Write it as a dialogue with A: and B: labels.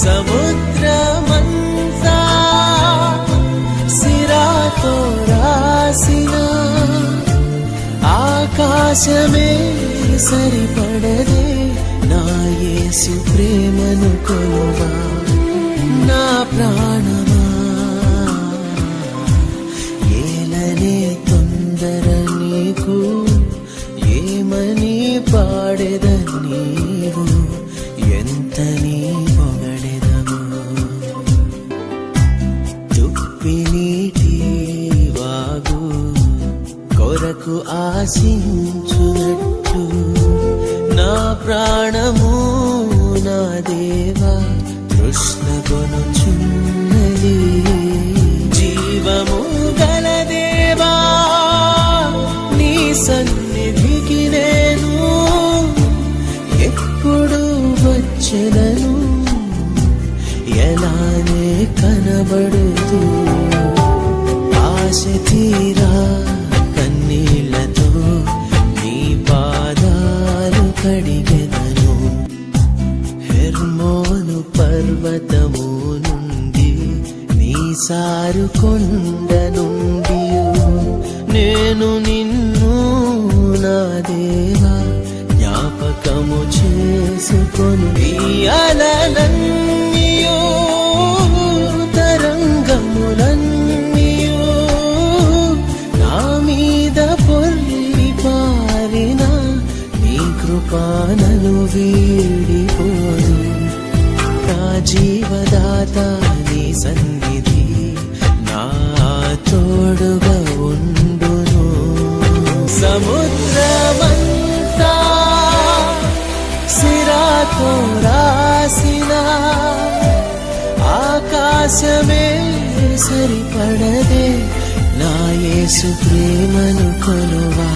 A: సముద్రమంతా సిరాతో రాసిన ఆకాశమే సరిపడదే నా యేసు ప్రేమను కొలువా. నా ప్రాణమా ఏలనే తొందర నీకు, ఏమని పాడెద నీవు, ఎంత నీ పొగడెదవు. తుప్పి నీటి వాగు కొరకు ఆశించునట్లు నా ప్రాణము నా దేవా తృష్ణగొనుచున్నది. జీవము గల దేవా నీ సన్నిధికి నేను ఎప్పుడు వచ్చెదను, ఎలానే కనబడుతూ ఆశ తీరా కన్నీళ్లతో నీ పాదాలు కడిగెదను. హెర్మోను పర్వతము నుండి నీ సారు కొండ నుండి నేను నిన్ను నా దేవా జ్ఞాపకము చేసుకొను. ఈ అలలన్నీయు తరంగములన్నీయు నా మీద పొర్లి పారిన నీ కృపానను వీడిపోదు. నా జీవదాత నీ సన్నిధి నా తోడుగా ఉండును. సముద్రమంతా సిరాతో రాసిన ఆకాశమే సరిపడదే నా యేసు ప్రేమను కొలువా.